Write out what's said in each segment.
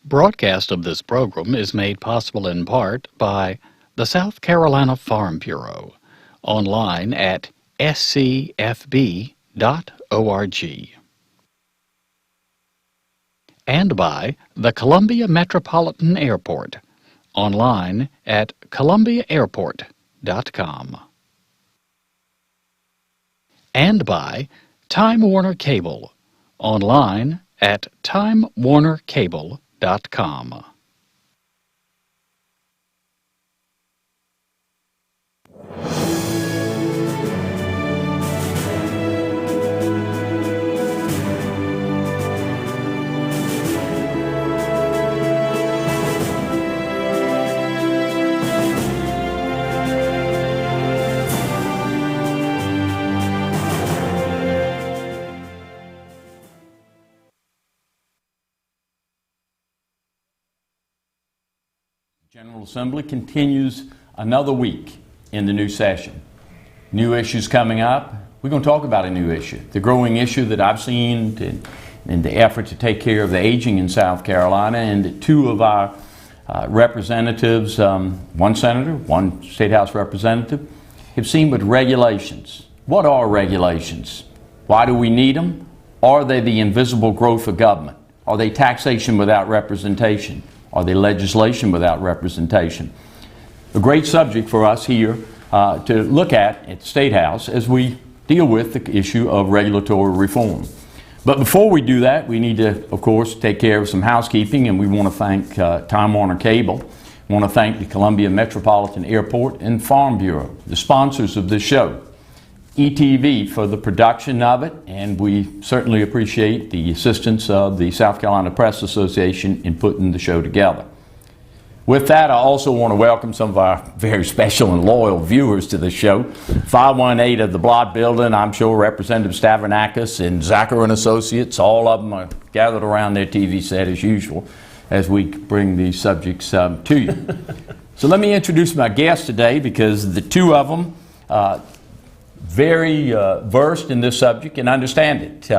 Broadcast of this program is made possible in part by the South Carolina Farm Bureau, online at scfb.org, and by the Columbia Metropolitan Airport, online at columbiaairport.com, and by Time Warner Cable, online at timewarnercable.com. General Assembly continues another week in the new session. New issues coming up. We're going to talk about a new issue, the growing issue that I've seen in the effort to take care of the aging in South Carolina, and two of our representatives, one senator, one state house representative, have seen with regulations. What are regulations? Why do we need them? Are they the invisible growth of government? Are they taxation without representation? Are they legislation without representation? A great subject for us here to look at the State House as we deal with the issue of regulatory reform. But before we do that, we need to, of course, take care of some housekeeping, and we want to thank Time Warner Cable. We want to thank the Columbia Metropolitan Airport and Farm Bureau, the sponsors of this show. ETV for the production of it, and we certainly appreciate the assistance of the South Carolina Press Association in putting the show together. With that, I also want to welcome some of our very special and loyal viewers to the show. 518 of the Blott Building, I'm sure Representative Stavronakis and Zachary and Associates, all of them are gathered around their TV set as usual as we bring these subjects to you. So let me introduce my guests today, because the two of them very versed in this subject and understand it.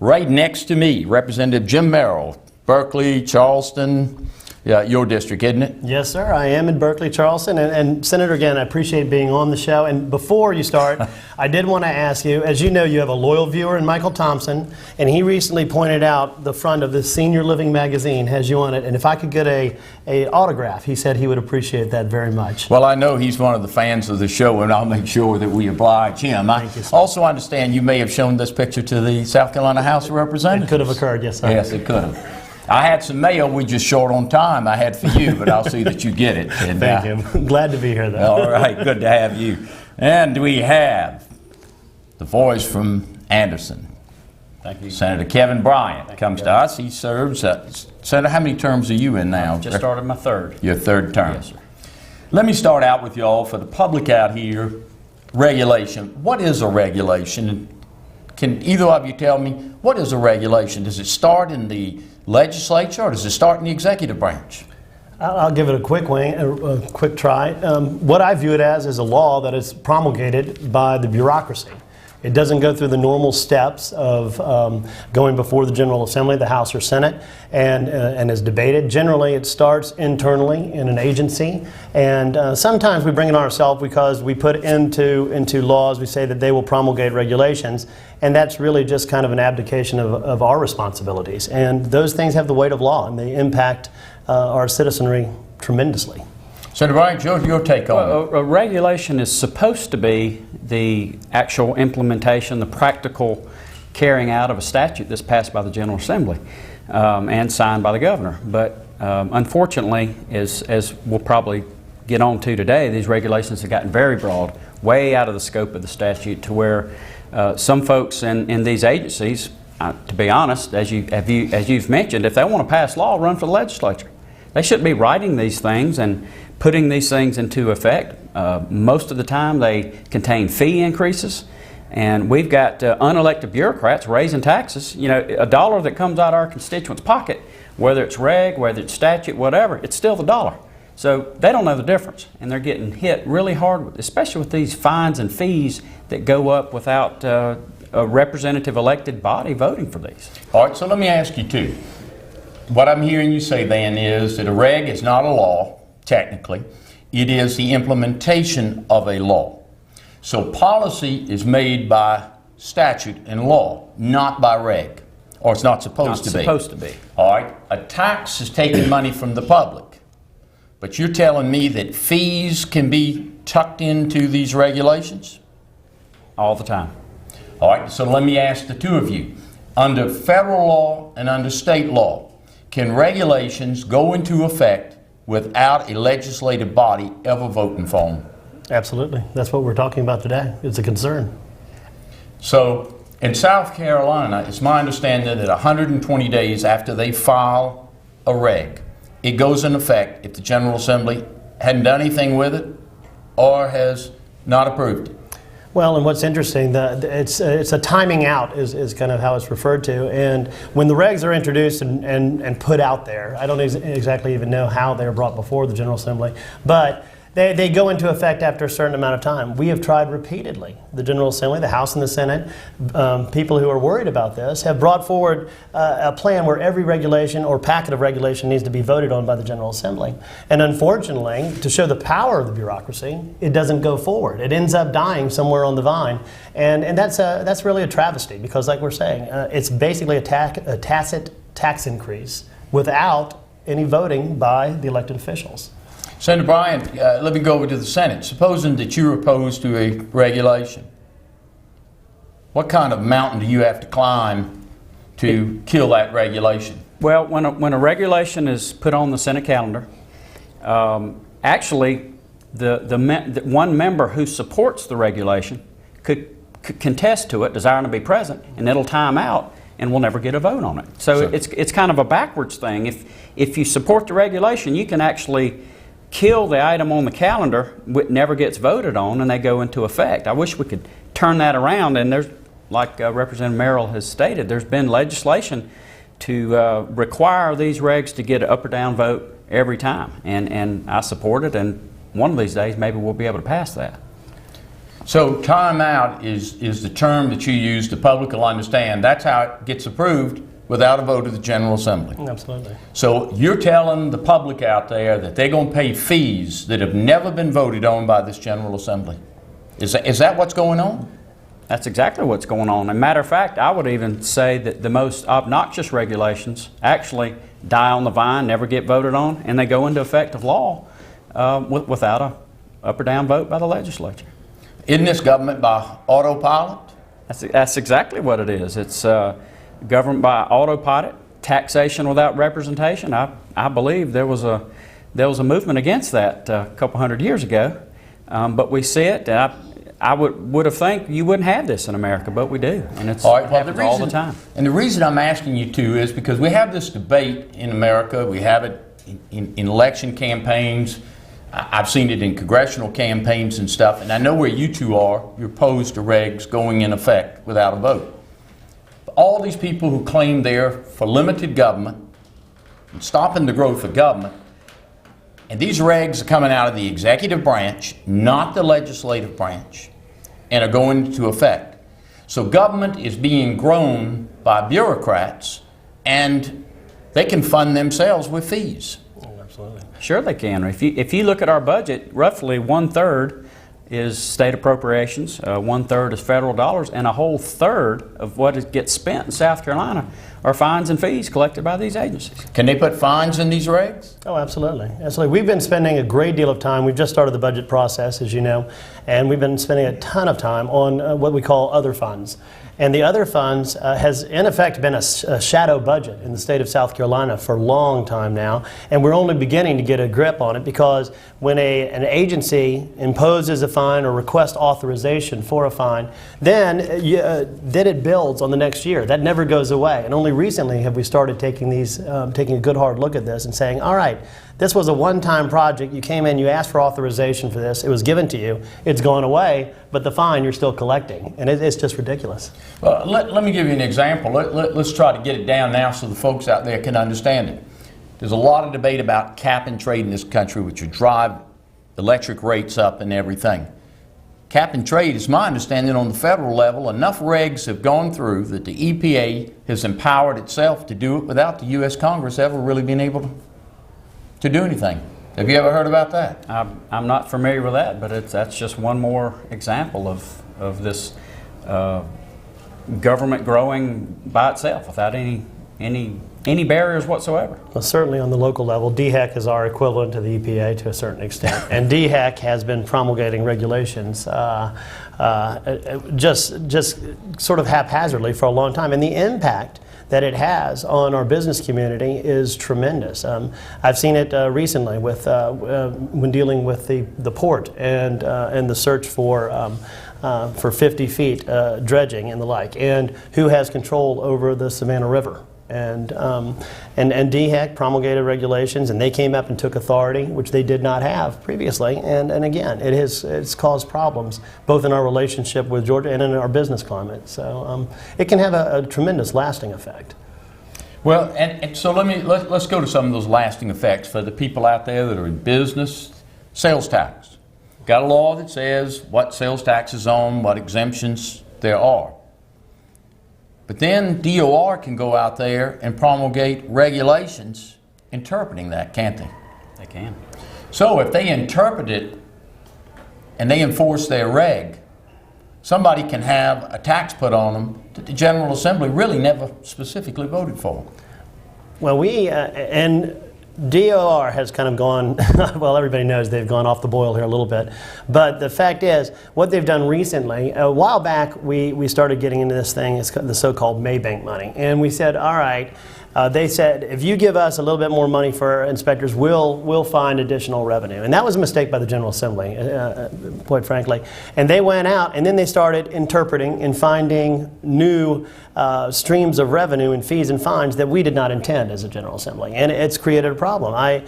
Right next to me, Representative Jim Merrill, Berkeley, Charleston, your district, isn't it? Yes, sir. I am in Berkeley, Charleston. And Senator, again, I appreciate being on the show. And before you start, I did want to ask you, as you know, you have a loyal viewer in Michael Thompson, and he recently pointed out the front of the Senior Living magazine has you on it. And if I could get a autograph, he said he would appreciate that very much. Well, I know he's one of the fans of the show, and I'll make sure that we oblige him. Thank you, sir. Also understand you may have shown this picture to the South Carolina House of Representatives. It could have occurred, yes, sir. Yes, it could have. I had some mail, we just short on time I had for you, but I'll see that you get it. And, thank you. Glad to be here, though. All right, good to have you. And we have the voice from Anderson. Thank you. Senator Kevin Bryant comes to us. He serves, Senator, how many terms are you in now? Just started my third. Your third term. Yes, sir. Let me start out with y'all, for the public out here, regulation. What is a regulation? Can either of you tell me, what is a regulation? Does it start in the legislature, or does it start in the executive branch? I'll give it a quick try. What I view it as is a law that is promulgated by the bureaucracy. It doesn't go through the normal steps of going before the General Assembly, the House or Senate, and is debated. Generally, it starts internally in an agency, and sometimes we bring it on ourselves because we put into laws, we say that they will promulgate regulations, and that's really just kind of an abdication of our responsibilities. And those things have the weight of law, and they impact our citizenry tremendously. Senator Bryant, your take on it. A regulation is supposed to be the actual implementation, the practical carrying out of a statute that's passed by the General Assembly and signed by the governor. But unfortunately, as we'll probably get on to today, these regulations have gotten very broad, way out of the scope of the statute, to where some folks in these agencies, to be honest, as you've mentioned, if they want to pass law, run for the legislature. They shouldn't be writing these things and putting these things into effect. Most of the time they contain fee increases, and we've got unelected bureaucrats raising taxes. You know, a dollar that comes out of our constituents' pocket, whether it's reg, whether it's statute, whatever, it's still the dollar. So they don't know the difference, and they're getting hit really hard, especially with these fines and fees that go up without a representative elected body voting for these. All right, so let me ask you too. what I'm hearing you say then is that a reg is not a law, technically. It is the implementation of a law. So policy is made by statute and law, not by reg. Or it's not supposed to be. Not supposed to be. All right. A tax is taking money from the public. But you're telling me that fees can be tucked into these regulations? All the time. All right. So let me ask the two of you. Under federal law and under state law, can regulations go into effect without a legislative body ever voting for them? Absolutely. That's what we're talking about today. It's a concern. So in South Carolina, it's my understanding that 120 days after they file a reg, it goes in effect if the General Assembly hadn't done anything with it or has not approved it. Well, and what's interesting, it's a timing out is kind of how it's referred to. And when the regs are introduced and put out there, I don't exactly even know how they're brought before the General Assembly, but they go into effect after a certain amount of time. We have tried repeatedly, the General Assembly, the House and the Senate, people who are worried about this have brought forward a plan where every regulation or packet of regulation needs to be voted on by the General Assembly. And unfortunately, to show the power of the bureaucracy, it doesn't go forward. It ends up dying somewhere on the vine. And that's really a travesty because, like we're saying, it's basically a tacit tax increase without any voting by the elected officials. Senator Bryant, let me go over to the Senate. Supposing that you're opposed to a regulation, what kind of mountain do you have to climb to kill that regulation? Well, when a regulation is put on the Senate calendar, actually the one member who supports the regulation could contest to it, desiring to be present, and it'll time out and we'll never get a vote on it. So it's kind of a backwards thing. If you support the regulation, you can actually kill the item on the calendar, it never gets voted on, and they go into effect. I wish we could turn that around, and there's, like Representative Merrill has stated, there's been legislation to require these regs to get an up or down vote every time, and I support it, and one of these days maybe we'll be able to pass that. So timeout is the term that you use, the public will understand. That's how it gets approved without a vote of the General Assembly. Absolutely. So you're telling the public out there that they're going to pay fees that have never been voted on by this General Assembly. Is that what's going on? That's exactly what's going on. As a matter of fact, I would even say that the most obnoxious regulations actually die on the vine, never get voted on, and they go into effective law without a up or down vote by the legislature. Isn't this government by autopilot? That's exactly what it is. It's government by autopilot, taxation without representation. I believe there was a movement against that a couple hundred years ago, but we see it. I would have think you wouldn't have this in America, but we do, and it happens all the time. And the reason I'm asking you to is because we have this debate in America. We have it in election campaigns. I've seen it in congressional campaigns and stuff, and I know where you two are. You're opposed to regs going in effect without a vote. All these people who claim they're for limited government and stopping the growth of government, and these regs are coming out of the executive branch, not the legislative branch, and are going into effect. So government is being grown by bureaucrats, and they can fund themselves with fees. Absolutely. Sure they can. If you look at our budget, roughly 1/3 is state appropriations, 1/3 is federal dollars, and a whole third of what gets spent in South Carolina are fines and fees collected by these agencies. Can they put fines in these regs? Oh, absolutely. Absolutely. We've been spending a great deal of time. We've just started the budget process, as you know, and we've been spending a ton of time on what we call other funds. And the other funds has, in effect, been a shadow budget in the state of South Carolina for a long time now. And we're only beginning to get a grip on it because when an agency imposes a fine or requests authorization for a fine, then it builds on the next year. That never goes away. And only recently have we started taking a good hard look at this and saying, all right, this was a one-time project. You came in, you asked for authorization for this. It was given to you. It's gone away, but the fine you're still collecting. And it's just ridiculous. Well, let me give you an example. Let's try to get it down now so the folks out there can understand it. There's a lot of debate about cap and trade in this country, which would drive electric rates up and everything. cap and trade, it's my understanding on the federal level, enough regs have gone through that the EPA has empowered itself to do it without the U.S. Congress ever really being able to do anything. Have you ever heard about that? I'm not familiar with that, but that's just one more example of this government growing by itself without any barriers whatsoever. Well, certainly on the local level, DHEC is our equivalent to the EPA to a certain extent, and DHEC has been promulgating regulations just sort of haphazardly for a long time, and the impact that it has on our business community is tremendous. I've seen it recently with when dealing with the port and the search for 50 feet dredging and the like, and who has control over the Savannah River. And DHEC promulgated regulations, and they came up and took authority, which they did not have previously. And again, it's caused problems both in our relationship with Georgia and in our business climate. So it can have a tremendous lasting effect. Well, and so let's go to some of those lasting effects for the people out there that are in business. Sales tax. Got a law that says what sales tax is on, what exemptions there are. But then DOR can go out there and promulgate regulations interpreting that, can't they? They can. So if they interpret it and they enforce their reg, somebody can have a tax put on them that the General Assembly really never specifically voted for. Well, and DOR has kind of gone, well, everybody knows they've gone off the boil here a little bit. But the fact is, what they've done recently, a while back, we started getting into this thing, it's the so-called Maybank money. And we said, all right, they said, if you give us a little bit more money for inspectors, we'll find additional revenue. And that was a mistake by the General Assembly, quite frankly. And they went out, and then they started interpreting and finding new streams of revenue and fees and fines that we did not intend as a General Assembly. And it's created a problem. I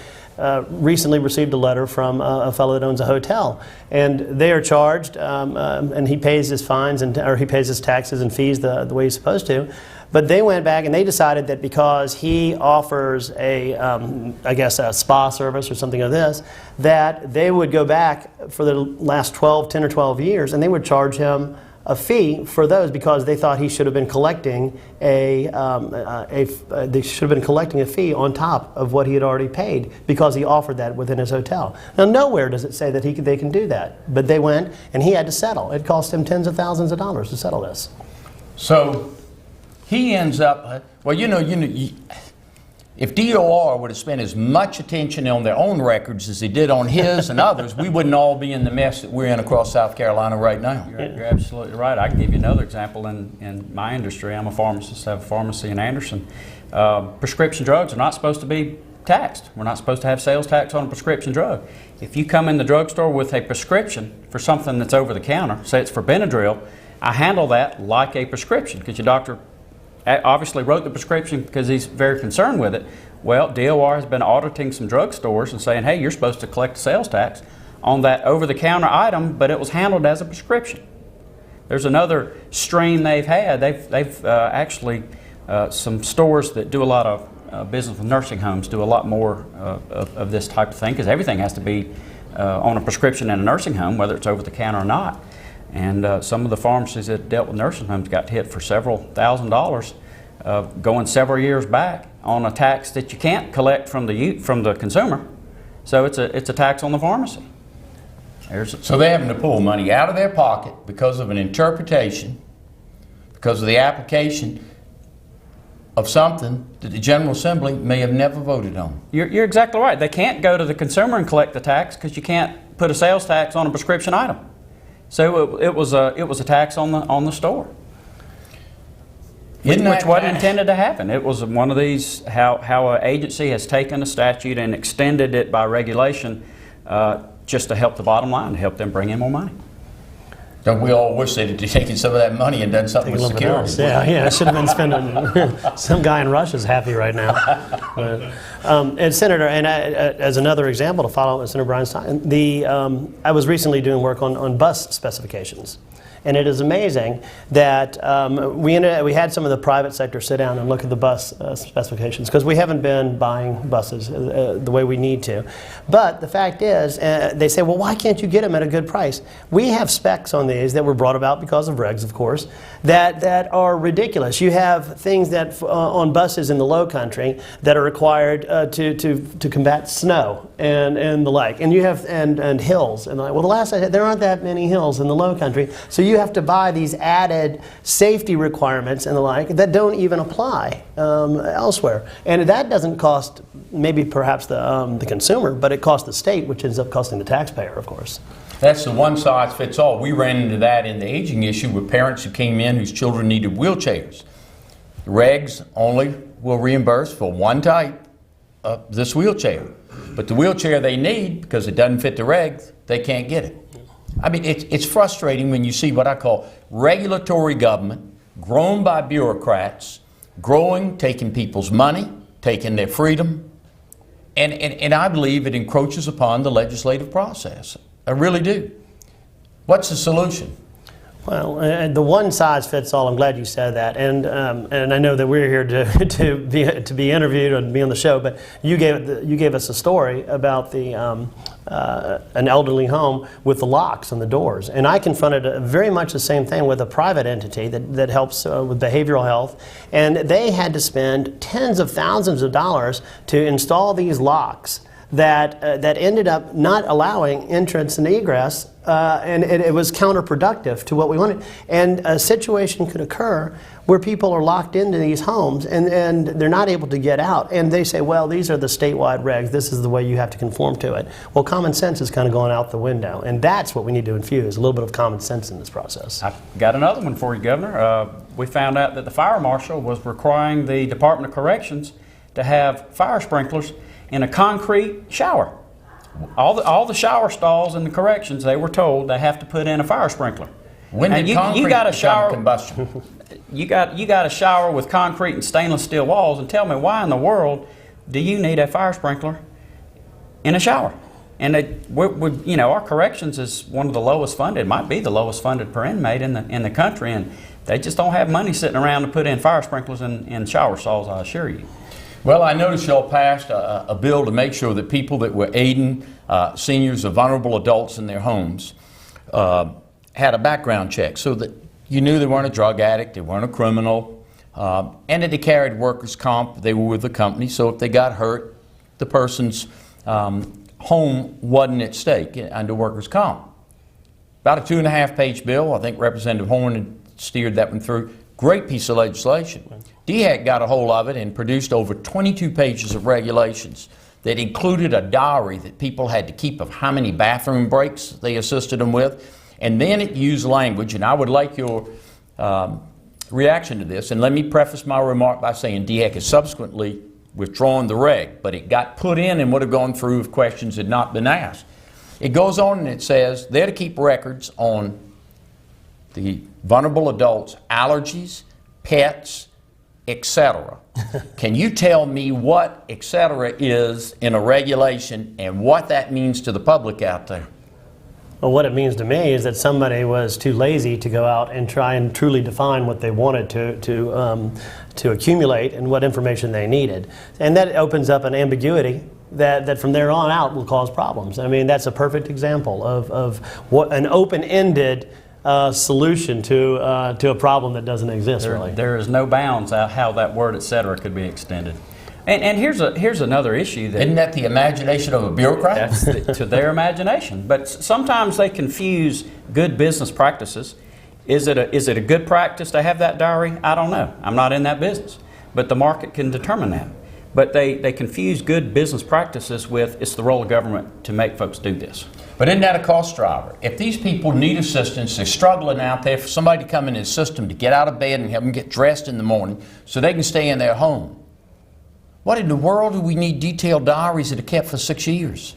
recently received a letter from a fellow that owns a hotel, and they are charged, and he pays his fines or he pays his taxes and fees the way he's supposed to. But they went back and they decided that because he offers I guess a spa service or something of this, that they would go back for the last 10 or 12 years, and they would charge him a fee for those because they thought he should have been collecting they should have been collecting a fee on top of what he had already paid because he offered that within his hotel. Now, nowhere does it say that they can do that, but they went and he had to settle. It cost him tens of thousands of dollars to settle this. So he ends up, well, if DOR would have spent as much attention on their own records as they did on his and others, we wouldn't all be in the mess that we're in across South Carolina right now. You're absolutely right. I can give you another example in my industry. I'm a pharmacist. I have a pharmacy in Anderson. Prescription drugs are not supposed to be taxed. We're not supposed to have sales tax on a prescription drug. If you come in the drugstore with a prescription for something that's over the counter, say it's for Benadryl, I handle that like a prescription because your doctor obviously wrote the prescription because he's very concerned with it. Well, DOR has been auditing some drugstores and saying, hey, you're supposed to collect a sales tax on that over-the-counter item, but it was handled as a prescription. There's another stream they've had. They've actually, some stores that do a lot of business with nursing homes do a lot more of this type of thing because everything has to be on a prescription in a nursing home, whether it's over-the-counter or not. And some of the pharmacies that dealt with nursing homes got hit for several $1,000s going several years back on a tax that you can't collect from the consumer. So it's a tax on the pharmacy. So they're having to pull money out of their pocket because of an interpretation, because of the application of something that the General Assembly may have never voted on. You're exactly right. They can't go to the consumer and collect the tax because you can't put a sales tax on a prescription item. So it was a tax on the store, which wasn't intended to happen. It was one of these how an agency has taken a statute and extended it by regulation just to help the bottom line, to help them bring in more money. Don't we all wish they'd taken some of that money and done something with security? Yeah, I should have been spending. Some guy in Russia's happy right now. But, and Senator, and as another example to follow up with Senator Bryant's time, I was recently doing work on bus specifications. And it is amazing that we had some of the private sector sit down and look at the bus specifications, because we haven't been buying buses the way we need to. But the fact is, they say, well, why can't you get them at a good price? We have specs on these that were brought about because of regs, of course, that are ridiculous. You have things that on buses in the low country that are required to combat snow and the like, and you have and hills and the like. Well, the last I said, there aren't that many hills in the low country, so you have to buy these added safety requirements and the like that don't even apply elsewhere, and that doesn't cost maybe perhaps the consumer, but it costs the state, which ends up costing the taxpayer, of course. That's the one size fits all. We ran into that in the aging issue with parents who came in whose children needed wheelchairs. The regs only will reimburse for one type of this wheelchair. But the wheelchair they need, because it doesn't fit the regs, they can't get it. I mean, it's frustrating when you see what I call regulatory government, grown by bureaucrats, growing, taking people's money, taking their freedom, and I believe it encroaches upon the legislative process. I really do. What's the solution? Well, the one size fits all. I'm glad you said that, and I know that we're here to be interviewed and be on the show. But you gave us a story about an elderly home with the locks on the doors, and I confronted very much the same thing with a private entity that helps with behavioral health, and they had to spend tens of thousands of dollars to install these locks that ended up not allowing entrance and egress, and it was counterproductive to what we wanted. And a situation could occur where people are locked into these homes and they're not able to get out, and they say, well, these are the statewide regs, this is the way you have to conform to it. Well, common sense is kind of going out the window, and that's what we need to infuse, a little bit of common sense in this process. I've got another one for you, Governor. We found out that the fire marshal was requiring the Department of Corrections to have fire sprinklers in a concrete shower. All the shower stalls in the corrections, they were told they have to put in a fire sprinkler. When did concrete become combustion? You got a shower with concrete and stainless steel walls, and tell me, why in the world do you need a fire sprinkler in a shower? And our corrections is one of the lowest funded, it might be the lowest funded per inmate in the country, and they just don't have money sitting around to put in fire sprinklers in shower stalls, I assure you. Well, I noticed y'all passed a bill to make sure that people that were aiding seniors or vulnerable adults in their homes had a background check, so that you knew they weren't a drug addict, they weren't a criminal, and that they carried workers' comp, they were with the company, so if they got hurt, the person's home wasn't at stake under workers' comp. About a 2.5-page bill. I think Representative Horn had steered that one through. Great piece of legislation. DHEC got a hold of it and produced over 22 pages of regulations that included a diary that people had to keep of how many bathroom breaks they assisted them with. And then it used language, and I would like your reaction to this. And let me preface my remark by saying DHEC has subsequently withdrawn the reg, but it got put in and would have gone through if questions had not been asked. It goes on and it says they're to keep records on the vulnerable adults' allergies, pets, etc. Can you tell me what etc. is in a regulation and what that means to the public out there? Well, what it means to me is that somebody was too lazy to go out and try and truly define what they wanted to accumulate and what information they needed. And that opens up an ambiguity that from there on out will cause problems. I mean, that's a perfect example of what an open-ended solution to a problem that doesn't exist, really. There is no bounds how that word etc. could be extended. And here's another issue. Isn't that the imagination of a bureaucrat? That's to their imagination. But sometimes they confuse good business practices. Is it a good practice to have that diary? I don't know. I'm not in that business. But the market can determine that. But they confuse good business practices with it's the role of government to make folks do this. But isn't that a cost driver? If these people need assistance, they're struggling out there for somebody to come in and assist them to get out of bed and help them get dressed in the morning so they can stay in their home. What in the world do we need detailed diaries that are kept for 6 years?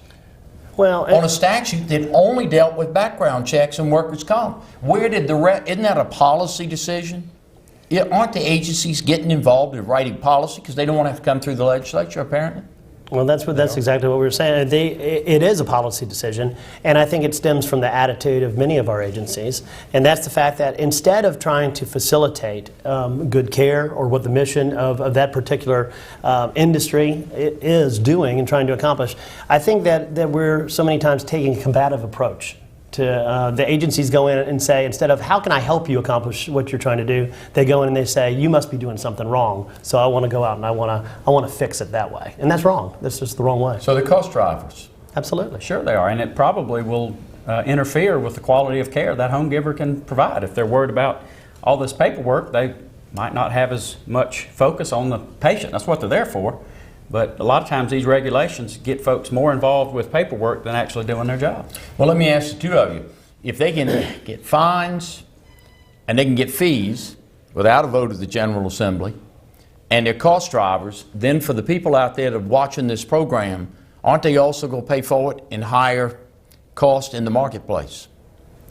Well, on a statute that only dealt with background checks and workers' comp. Isn't that a policy decision? Aren't the agencies getting involved in writing policy because they don't want to have to come through the legislature, apparently? Well, that's exactly what we were saying. It is a policy decision, and I think it stems from the attitude of many of our agencies, and that's the fact that instead of trying to facilitate good care or what the mission of that particular industry is doing and trying to accomplish, I think that we're so many times taking a combative approach. The agencies go in and say, instead of how can I help you accomplish what you're trying to do, they go in and they say, you must be doing something wrong, so I want to go out and I want to fix it that way. And that's wrong. That's just the wrong way. So they're cost drivers. Absolutely. Sure they are, and it probably will interfere with the quality of care that home giver can provide. If they're worried about all this paperwork, they might not have as much focus on the patient. That's what they're there for. But a lot of times these regulations get folks more involved with paperwork than actually doing their job. Well, let me ask the two of you. If they can get fines and they can get fees without a vote of the General Assembly, and they're cost drivers, then for the people out there that are watching this program, aren't they also going to pay for it in higher cost in the marketplace?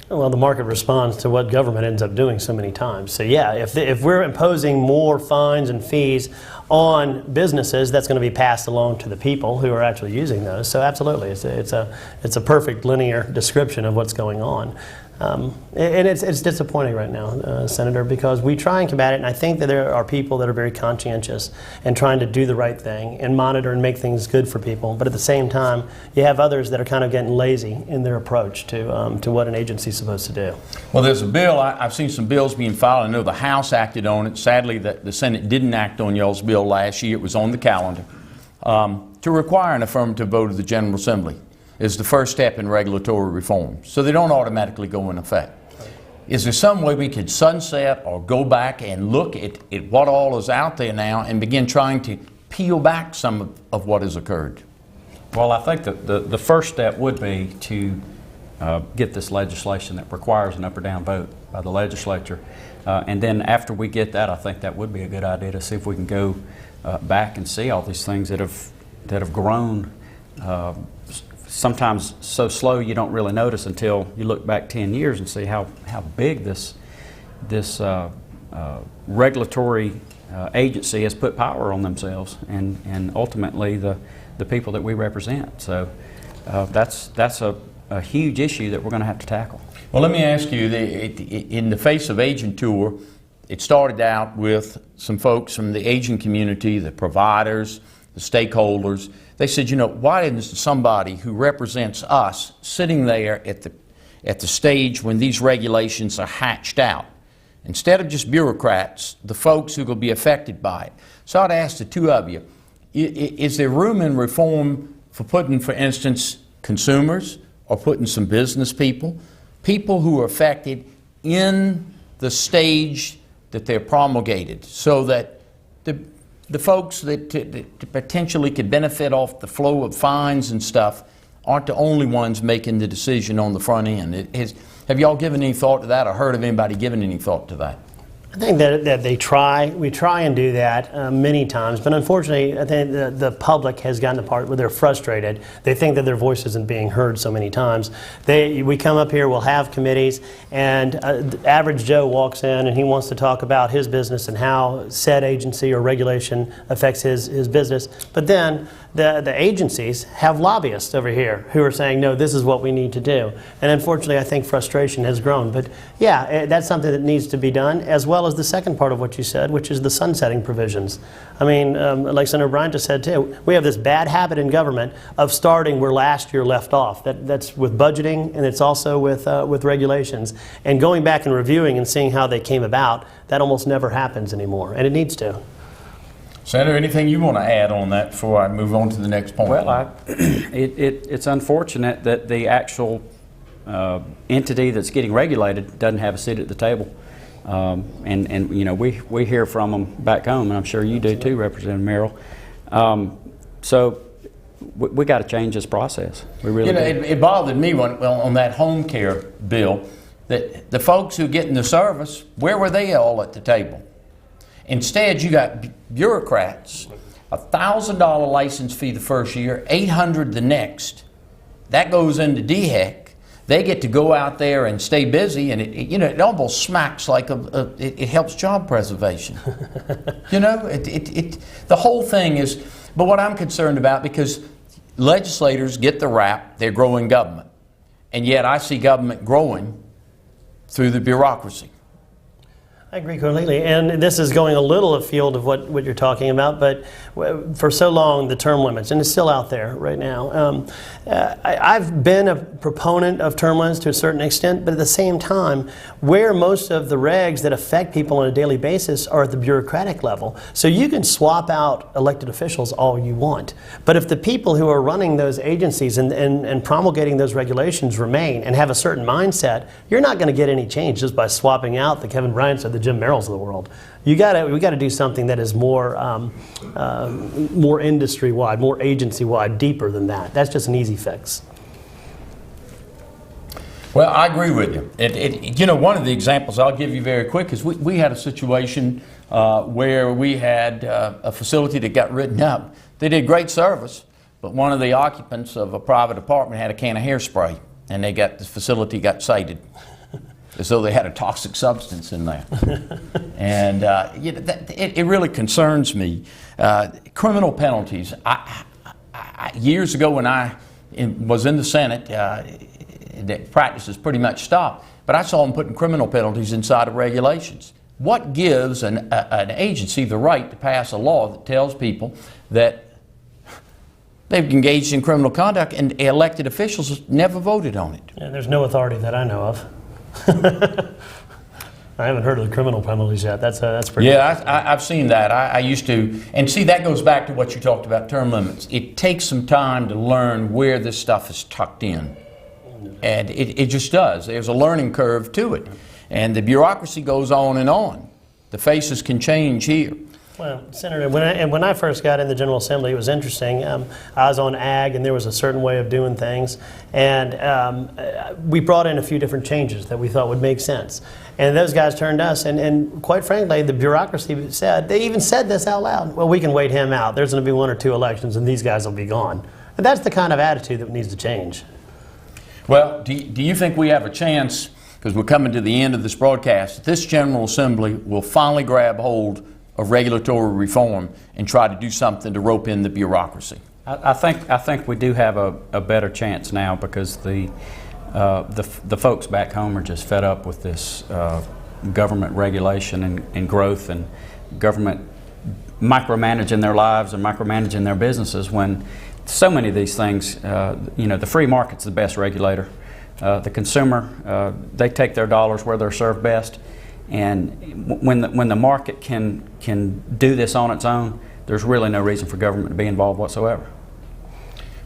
Well, the market responds to what government ends up doing so many times. So yeah, if we're imposing more fines and fees on businesses, that's going to be passed along to the people who are actually using those. So absolutely, it's a perfect linear description of what's going on. And it's disappointing right now, Senator, because we try and combat it, and I think that there are people that are very conscientious and trying to do the right thing and monitor and make things good for people. But at the same time, you have others that are kind of getting lazy in their approach to what an agency is supposed to do. Well, there's a bill. I've seen some bills being filed. I know the House acted on it. Sadly, the Senate didn't act on y'all's bill last year. It was on the calendar to require an affirmative vote of the General Assembly. Is the first step in regulatory reform, so they don't automatically go in effect. Is there some way we could sunset or go back and look at what all is out there now and begin trying to peel back some of what has occurred? Well, I think that the first step would be to get this legislation that requires an up or down vote by the legislature. And then after we get that, I think that would be a good idea to see if we can go back and see all these things that have grown sometimes so slow you don't really notice until you look back 10 years and see how big this regulatory agency has put power on themselves and ultimately the people that we represent. So that's a huge issue that we're going to have to tackle. Well, let me ask you, in the face of Agent Tour, it started out with some folks from the agent community, the providers, the stakeholders. They said, you know, why isn't somebody who represents us sitting there at the stage when these regulations are hatched out? Instead of just bureaucrats, the folks who will be affected by it. So I'd ask the two of you, is there room in reform for putting, for instance, consumers or putting some business people who are affected in the stage that they're promulgated, so that the folks that potentially could benefit off the flow of fines and stuff aren't the only ones making the decision on the front end? Have y'all given any thought to that, or heard of anybody giving any thought to that? I think that we try and do that many times, but unfortunately I think the public has gotten to the part where they're frustrated. They think that their voice isn't being heard so many times. We come up here, we'll have committees, and the average Joe walks in and he wants to talk about his business and how said agency or regulation affects his business. But then the agencies have lobbyists over here who are saying, no, this is what we need to do. And unfortunately, I think frustration has grown. But yeah, that's something that needs to be done, as well as the second part of what you said, which is the sunsetting provisions. I mean, like Senator Bryant just said too, we have this bad habit in government of starting where last year left off. That's with budgeting, and it's also with regulations. And going back and reviewing and seeing how they came about, that almost never happens anymore, and it needs to. Senator, anything you want to add on that before I move on to the next point? Well, it's unfortunate that the actual entity that's getting regulated doesn't have a seat at the table. And you know, we hear from them back home, and I'm sure you do too, Representative Merrill. So we got to change this process. We really do. It bothered me on that home care bill that the folks who get in the service, where were they all at the table? Instead, you got bureaucrats, $1,000 license fee the first year, $800 the next. That goes into DHEC. They get to go out there and stay busy, and it almost smacks like it helps job preservation. The whole thing is, But what I'm concerned about, because legislators get the rap, they're growing government. And yet I see government growing through the bureaucracy. I agree completely, and this is going a little afield of what you're talking about, but for so long, the term limits, and it's still out there right now. I've been a proponent of term limits to a certain extent, but at the same time, where most of the regs that affect people on a daily basis are at the bureaucratic level. So you can swap out elected officials all you want, but if the people who are running those agencies and promulgating those regulations remain and have a certain mindset, you're not going to get any change just by swapping out the Kevin Bryants or the Jim Merrills of the world. We got to do something that is more more industry-wide, more agency-wide, deeper than that. That's just an easy fix. Well, I agree with you. You know, one of the examples I'll give you very quick is we had a situation where we had a facility that got written up. They did great service, but one of the occupants of a private apartment had a can of hairspray, and the facility got cited as though they had a toxic substance in there. And you know, it really concerns me. Criminal penalties. Years ago when I was in the Senate, the practice has pretty much stopped, but I saw them putting criminal penalties inside of regulations. What gives an agency the right to pass a law that tells people that they've engaged in criminal conduct and elected officials never voted on it? Yeah, there's no authority that I know of. I haven't heard of the criminal penalties yet. That's pretty. Yeah, I've seen that. I used to, and see, that goes back to what you talked about, term limits. It takes some time to learn where this stuff is tucked in, and it just does. There's a learning curve to it, and the bureaucracy goes on and on. The faces can change here. Well, Senator, when I first got in the General Assembly, it was interesting. I was on ag, and there was a certain way of doing things, and we brought in a few different changes that we thought would make sense. And those guys turned to us, and quite frankly, the bureaucracy said, they even said this out loud, well, we can wait him out. There's going to be 1 or 2 elections, and these guys will be gone. And that's the kind of attitude that needs to change. Well, do you think we have a chance, because we're coming to the end of this broadcast, this General Assembly will finally grab hold of regulatory reform and try to do something to rope in the bureaucracy? I think we do have a better chance now, because the folks back home are just fed up with this government regulation and growth, and government micromanaging their lives and micromanaging their businesses, when so many of these things, you know, the free market's the best regulator. The consumer, they take their dollars where they're served best. And when the market can do this on its own, there's really no reason for government to be involved whatsoever.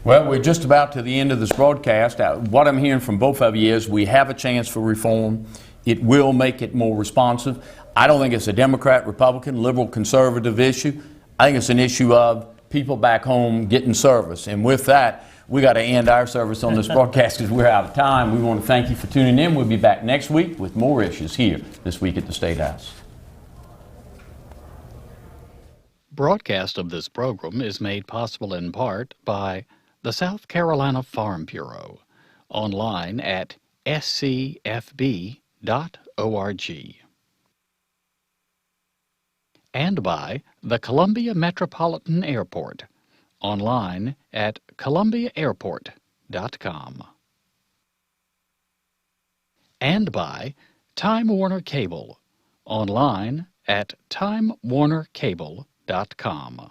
Well, we're just about to the end of this broadcast. What I'm hearing from both of you is we have a chance for reform. It will make it more responsive. I don't think it's a Democrat, Republican, liberal, conservative issue. I think it's an issue of people back home getting service. And with that, we got to end our service on this broadcast because we're out of time. We want to thank you for tuning in. We'll be back next week with more issues here this week at the State House. Broadcast of this program is made possible in part by the South Carolina Farm Bureau, online at scfb.org, and by the Columbia Metropolitan Airport, online at columbiaairport.com, and by Time Warner Cable, online at timewarnercable.com.